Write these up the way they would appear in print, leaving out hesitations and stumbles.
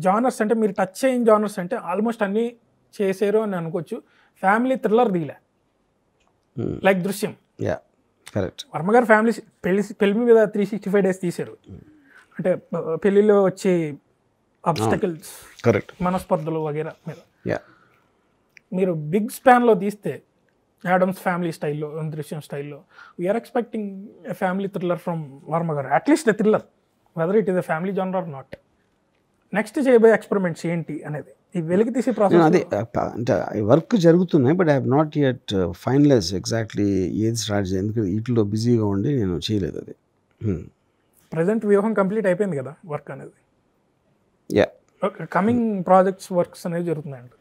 Genres అంటే మీరు touch అయిన జానర్స్ అంటే ఆల్మోస్ట్ అన్నీ చేశారు అని అనుకోవచ్చు. ఫ్యామిలీ థ్రిల్లర్ దిగలే, like Drishyam. Yeah correct. Varma garu family పెళ్లి మీద 365 days తీశారు. అంటే పెళ్లిలో వచ్చే ఆబ్స్టకల్స్, కరెక్ట్, మనస్పర్ధలు వగేరా మీద. యా మీరు బిగ్ స్పాన్లో తీస్తే యాడమ్స్ ఫ్యామిలీ స్టైల్లో, దృశ్యం స్టైల్లో, we're expecting a family thriller from Varma garu, at least a thriller, whether it is a family genre or not. Next చేయబోయే ఎక్స్పెరిమెంట్స్ ఏంటి అనేది ఈ వెలికి తీసే ప్రాసెస్. అదే అంటే వర్క్ జరుగుతున్నాయి, but I have not yet finalize exactly ఏది స్టార్ట్ చేయాలి, ఎందుకంటే వీటిలో బిజీగా ఉండి నేను చేయలేదు అది. ప్రజెంట్ వ్యూహం కంప్లీట్ అయిపోయింది కదా వర్క్ అనేది. యా కమింగ్ ప్రాజెక్ట్స్ వర్క్స్ అనేవి జరుగుతున్నాయంట.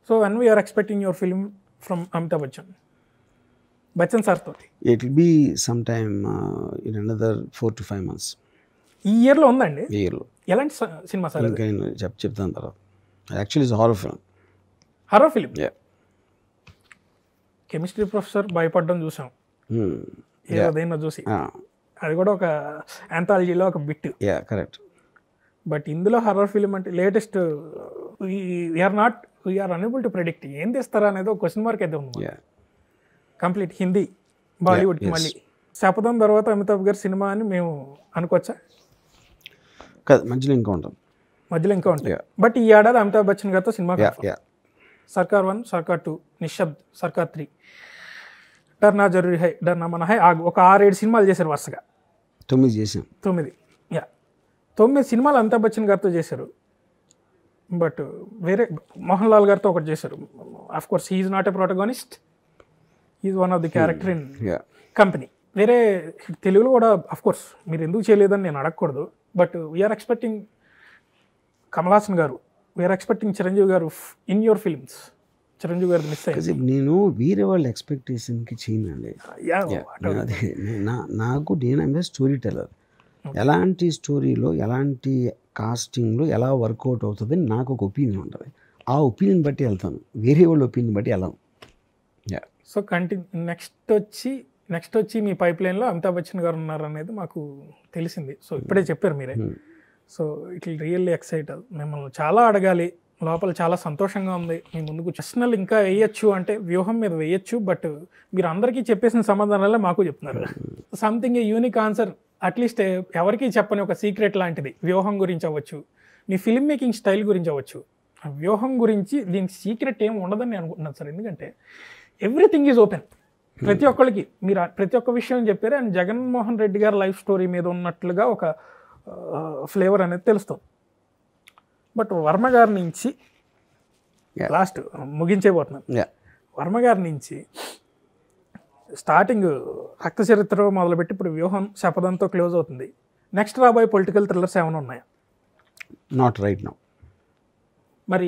So when we're expecting your film from Amitabh Bachchan sir తోటి? It will be some time in another 4 to 5 months. ఈ ఇయర్లో ఉందండి? ఈ ఇయర్లో. ఎలాంటి సినిమా సార్? ఇంకా నేను చెప్తాను తర్వాత. Actually is horror film. Horror film? Yeah. Chemistry professor భయపడడం చూసాం ఏదైనా చూసి, అది కూడా ఒక యాంథాలజీలో ఒక బిట్. Yeah correct. బట్ ఇందులో హర్రర్ ఫిల్మ్ అంటే latest we are unable to predict ఏం తెస్తారా అనేది ఒక క్వశ్చన్ మార్క్ అయితే ఉంది. కంప్లీట్ హిందీ బాలీవుడ్కి మళ్ళీ శపథం తర్వాత అమితాబ్ గారి సినిమా అని మేము అనుకోవచ్చా? కాదు, మధ్యలో ఇంకా ఉంటుంది. మధ్యలో ఇంకా ఉంటుంది. బట్ ఈ ఏడాది అమితాబ్ బచ్చన్ గారితో సినిమా సర్కార్ 1, సర్కార్ 2, నిశ్శబ్ద్, సర్కార్ 3, డర్నా జరూరీ హై, డర్నా మన హై, ఒక 6-7 సినిమాలు చేశారు వరుసగా. 9 చేసాం. 9 సినిమాలు అమితాబ్ బచ్చన్ గారితో చేశారు. బట్ వేరే మోహన్ లాల్ గారితో ఒకటి చేశారు. Of course he is not a protagonist, he is one of the character in company. వేరే తెలుగులో కూడా ఆఫ్ కోర్స్ మీరు ఎందుకు చేయలేదని నేను అడగకూడదు. But we are expecting Kamal Haasan garu, we are expecting Chiranjeevi గారు ఇన్ యువర్ ఫిల్మ్స్. చిరంజీవి గారు మిస్ అయ్యింది. నేను వేరే వాళ్ళ ఎక్స్పెక్టేషన్కి చేయనండి. నాకు నేను స్టోరీ టెల్లర్. ఎలాంటి స్టోరీలో ఎలాంటి కాస్టింగ్లో ఎలా వర్కౌట్ అవుతుంది నాకు ఒక ఒపీనియన్ ఉంటుంది. ఆ ఒపీనియన్ బట్టి వెళ్తాను, వేరే వాళ్ళ ఒపీనియన్ బట్టి వెళ్ళను. సో నెక్స్ట్ వచ్చి మీ పైప్ లైన్లో అమితాబ్ బచ్చన్ గారు ఉన్నారు అనేది మాకు తెలిసింది. సో ఇప్పుడే చెప్పారు మీరే. So it will really excite. మిమ్మల్ని చాలా అడగాలి, లోపల చాలా సంతోషంగా ఉంది. మీ ముందుకు ప్రశ్నలు ఇంకా వేయచ్చు అంటే వ్యూహం మీద వేయచ్చు, బట్ మీరు అందరికీ చెప్పేసిన సమాధానాలే మాకు చెప్తున్నారు. Something a unique answer, at least ఎవరికి చెప్పని ఒక సీక్రెట్ లాంటిది వ్యూహం గురించి అవ్వచ్చు, మీ ఫిల్మ్ మేకింగ్ స్టైల్ గురించి అవ్వచ్చు. వ్యూహం గురించి దీనికి సీక్రెట్ ఏమి ఉండదని నేను అనుకుంటున్నాను సార్. ఎందుకంటే ఎవ్రీథింగ్ ఈజ్ ఓపెన్. ప్రతి ఒక్కరికి మీరు ప్రతి ఒక్క విషయం చెప్పారు. అండ్ జగన్మోహన్ రెడ్డి గారి లైఫ్ స్టోరీ మీద ఉన్నట్లుగా ఒక ఫ్లేవర్ అనేది తెలుస్తుంది. బట్ వర్మ గారి నుంచి లాస్ట్ ముగించేపోతున్నాను. వర్మ గారి నుంచి స్టార్టింగ్ రక్త చరిత్ర మొదలుపెట్టి ఇప్పుడు వ్యూహం శపథంతో క్లోజ్ అవుతుంది. నెక్స్ట్ రాబోయే పొలిటికల్ థ్రిల్లర్స్ ఏమైనా ఉన్నాయా? Not right now. మరి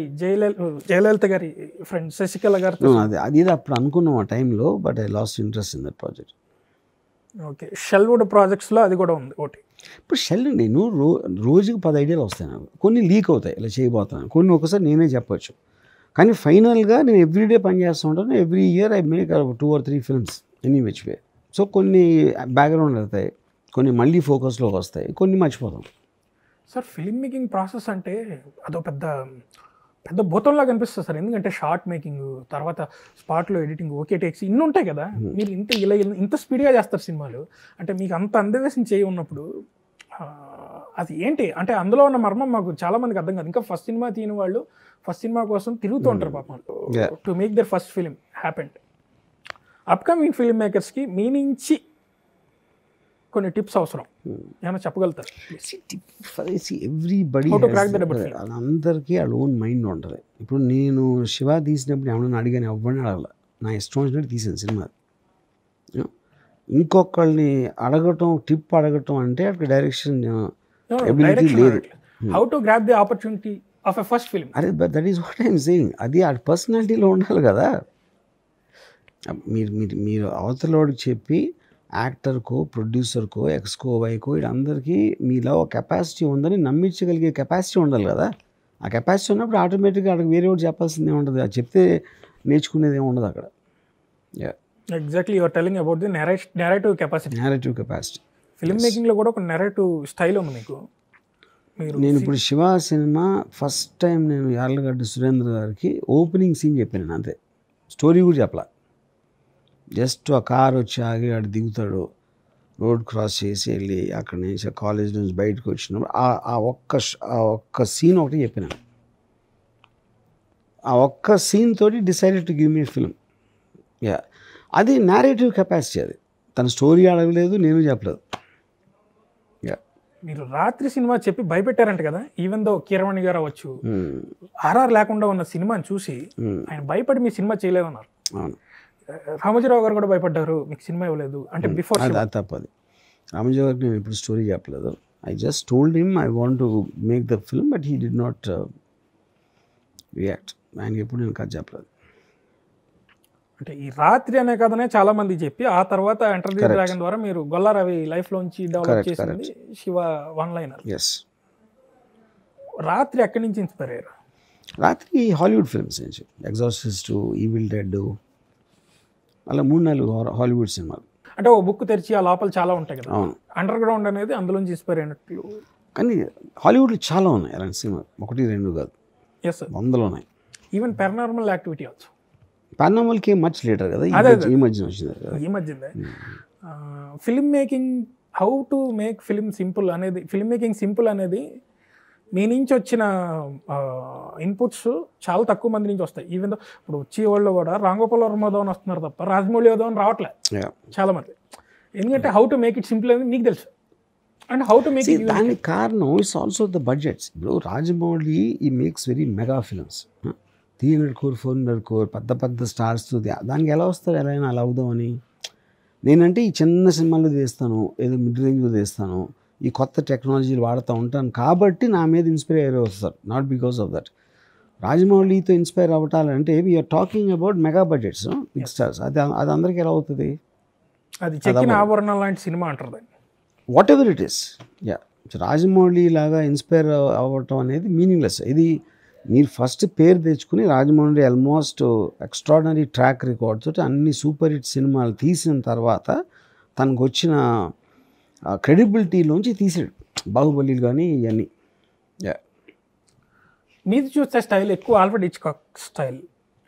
జయలలిత గారి ఫ్రెండ్ శశికళ గారితో అది అప్పుడు అనుకున్నాం ఆ టైంలో, but I lost interest in that project. Okay, shelved ప్రాజెక్ట్స్లో అది కూడా ఉంది ఒకటి. ఇప్పుడు షెల్ నేను రోజుకి 10 ఐడియాలు వస్తాయి నాకు. కొన్ని లీక్ అవుతాయి, ఇలా చేయబోతున్నాను. కొన్ని ఒకసారి నేనే చెప్పొచ్చు. కానీ ఫైనల్గా నేను ఎవ్రీడే పని చేస్తూ ఉంటాను. Every year I make 2 or 3 films any which way. So కొన్ని బ్యాక్గ్రౌండ్ అవుతాయి, కొన్ని మళ్ళీ ఫోకస్లోకి వస్తాయి, కొన్ని మర్చిపోతాం. సార్ ఫిల్మ్ మేకింగ్ ప్రాసెస్ అంటే అదో పెద్ద పెద్ద భూతంలాగా అనిపిస్తుంది సార్. ఎందుకంటే షార్ట్ మేకింగ్, తర్వాత స్పాట్లో ఎడిటింగ్, ఓకే టేక్స్ ఇన్ని ఉంటాయి కదా. మీరు ఇంత స్పీడ్గా చేస్తారు సినిమాలు. అంటే మీకు అంత అందవేసిన చేయి ఉన్నప్పుడు అది ఏంటి అంటే అందులో ఉన్న మర్మం మాకు చాలా మందికి అర్థం కాదు. ఇంకా ఫస్ట్ సినిమా తీయని వాళ్ళు ఫస్ట్ సినిమా కోసం తిరుగుతూ ఉంటారు పాపం, to make their first film happened. Upcoming film మేకర్స్కి మీ నుంచి కొన్ని టిప్స్ అవసరం, ఏమైనా చెప్పగలుగుతారు? ఎవ్రీబడి అందరికీ వాళ్ళ ఓన్ మైండ్ ఉంటుంది. ఇప్పుడు నేను శివ తీసినప్పుడు ఏమన్నా అడిగాను, ఎవరిని అడగల, నా ఇష్టం వచ్చినట్టు తీసాను సినిమా. ఇంకొకళ్ళని అడగటం, టిప్ అడగటం అంటే అక్కడ డైరెక్షన్ ఎబిలిటీ లేదు. How to grab the opportunity of a first film. అరే that is what I'm saying. అది ఆ పర్సనాలిటీలో ఉండాలి కదా. మీరు అవతలవాడికి చెప్పి యాక్టర్కో, ప్రొడ్యూసర్కో, ఎక్స్కో, వైకో వీళ్ళందరికీ మీలో ఒక కెపాసిటీ ఉందని నమ్మించగలిగే కెపాసిటీ ఉండాలి కదా. ఆ కెపాసిటీ ఉన్నప్పుడు ఆటోమేటిక్గా అక్కడికి వేరే ఒకటి చెప్పాల్సిందే ఉంటుంది. అది చెప్తే నేర్చుకునేది ఏమి ఉండదు అక్కడ. Exactly your telling about the narrative capacity. Narrative capacity film మేకింగ్లో కూడా ఒక నేరేటివ్ స్టైల్ ఉంది మీకు. మీరు నేను ఇప్పుడు శివ సినిమా ఫస్ట్ టైం నేను యార్లగడ్డ సురేంద్ర గారికి ఓపెనింగ్ సీన్ చెప్పాను అంతే, స్టోరీ కూడా చెప్పలా. జస్ట్ ఆ కార్ వచ్చి ఆగి ఆడు దిగుతాడు, రోడ్ క్రాస్ చేసి వెళ్ళి అక్కడి నుంచి కాలేజ్ నుంచి బయటకు వచ్చినప్పుడు ఆ ఒక్క సీన్ ఒకటి చెప్పినాను. ఆ ఒక్క సీన్ తోటి decided to give me film. Yeah, అది నేరేటివ్ కెపాసిటీ. అది తన స్టోరీ అడగలేదు, నేను చెప్పలేదు. యా, మీరు రాత్రి సినిమా చెప్పి భయపెట్టారంట కదా, ఈవెన్ దో కీరవాణి గారు అవ్వచ్చు, ఆర్ఆర్ లేకుండా ఉన్న సినిమాని చూసి ఆయన భయపడి మీ సినిమా చేయలేదన్నారు. అవును, రామోజీరావు గారు కూడా భయపడ్డారు, మీకు సినిమా ఇవ్వలేదు అంటే బిఫోర్. అది తప్పది. రామోజీ గారికి నేను ఇప్పుడు స్టోరీ చెప్పలేదు. I just told him I want to make the film, but he did not react. ఆయనకి ఎప్పుడు నేను కథ చెప్పలేదు. అంటే ఈ రాత్రి అనే కథనే చాలా మంది చెప్పి ఆ తర్వాత ఎంటర్ ది డ్రాగన్ ద్వారా మీరు గొల్లారవి లైఫ్ లోంచి డెవలప్ చేసింది శివ వన్ లైనర్. ఎస్, రాత్రి ఎక్కడి నుంచి ఇన్స్పైర్ అయ్యారు? రాత్రి హాలీవుడ్ ఫిల్మ్స్ నుంచి, ఎగ్జార్సిస్ట్, ఈవిల్ డెడ్, అలా 3-4 హాలీవుడ్ సినిమాలు. అంటే ఓ బుక్ తెరిచి ఆ లోపల చాలా ఉంటాయి కదా, అవును. అండర్ గ్రౌండ్ అనేది అందులోంచి ఇన్స్పైర్ అయినట్లు. కానీ హాలీవుడ్లో చాలా ఉన్నాయి అలాంటి సినిమాలు, 1-2 కాదు, ఎస్ సార్, 100 ఉన్నాయి. Even paranormal activity also. పారానార్మల్కి మచ్ లేటర్ కదా, ఈ మధ్యన వచ్చింది కదా. ఈ మధ్యనే film making, how to make film simple అనేది, ఫిల్మ్ మేకింగ్ సింపుల్ అనేది మీ నుంచి వచ్చిన ఇన్పుట్స్ చాలా తక్కువ మంది నుంచి వస్తాయి. ఈవెన్ ఇప్పుడు వచ్చే వాళ్ళు కూడా రాంగోపాల్ వర్మ అని వస్తున్నారు తప్ప రాజమౌళి అని రావట్లే చాలా మంది. ఎందుకంటే how to make it simple అనేది మీకు తెలుసు, and how to make it. దానికి కారణం ఇట్స్ ఆల్సో ద బడ్జెట్స్. ఇప్పుడు రాజమౌళి ఈ makes very mega films, 300 crore 400 crore పెద్ద పెద్ద స్టార్స్తో. దానికి ఎలా వస్తారు, ఎలా అయినా అలా అవుదామని. నేనంటే ఈ చిన్న సినిమాలు తీస్తాను, ఏదో మిడ్ రేంజ్లో తీస్తాను, ఈ కొత్త టెక్నాలజీలు వాడుతూ ఉంటాను కాబట్టి నా మీద ఇన్స్పైర్ అయ్యే వస్తారు, నాట్ బికాస్ ఆఫ్ దట్. రాజమౌళితో ఇన్స్పైర్ అవ్వటాలంటే we're talking about mega budgets, big stars. అది అందరికీ ఎలా అవుతుంది? అది చెక్కిన ఆభరణం లాంటి సినిమా అంటారు దాన్ని. What ever it is. Yeah, Rajamouli లాగా ఇన్స్పైర్ అవ్వటం అనేది మీనింగ్లెస్. ఇది మీరు ఫస్ట్ పేరు తెచ్చుకుని, Rajamouli almost extraordinary track record తోటి అన్ని సూపర్ హిట్ సినిమాలు తీసిన తర్వాత తనకు వచ్చిన క్రెడిబిలిటీలోంచి తీసాడు బాహుబలిలు కానీ ఇవన్నీ. యా, మీది చూస్తే స్టైల్ ఎక్కువ Alfred Hitchcock style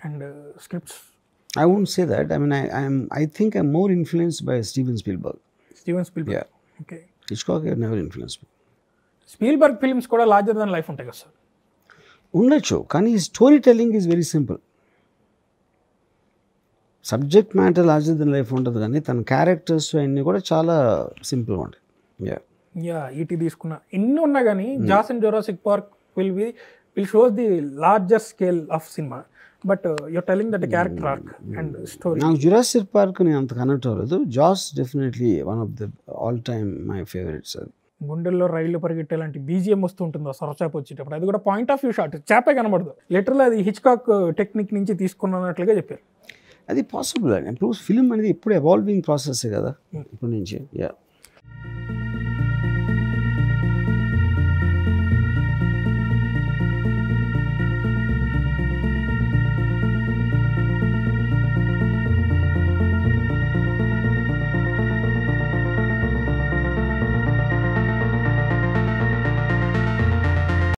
and scripts. I won't say that. I mean, I think I'm more influenced by Steven Spielberg. Yeah. Okay. Hitchcock had never influenced me. Spielberg films కూడా లార్జర్ దాన్ లైఫ్ ఉంటాయి కదా sir? ఉండొచ్చు, కానీ story telling is very simple. Subject matter larger than life ఉంటుంది, కానీ తన characters అన్నీ కూడా చాలా సింపుల్గా ఉంటాయి. ఈటీ తీసుకున్న ఎన్ని ఉన్నా కానీ Jaws and Jurassic Park will shows the larger scale of cinema, but you're telling that character arc and story. నాకు జురాసిక్ పార్క్ నేను అంత కనెక్ట్ అవ్వలేదు. Jaws definitely one of the all time my favourites. అది గుండెల్లో రైళ్లు పరిగెట్టే లాంటి BGM వస్తూ ఉంటుందో సొరచేప వచ్చేటప్పుడు, అది కూడా పాయింట్ ఆఫ్ వ్యూ షాట్, చేపే కనబడదు. లిటరల్ అది హిచ్కాక్ టెక్నిక్ నుంచి తీసుకున్నట్లుగా చెప్పారు. అది పాసిబుల్ అండి. ఇప్పుడు ఫిల్మ్ అనేది ఎప్పుడు ఎవాల్వింగ్ ప్రాసెస్ కదా ఇప్పటి నుంచి.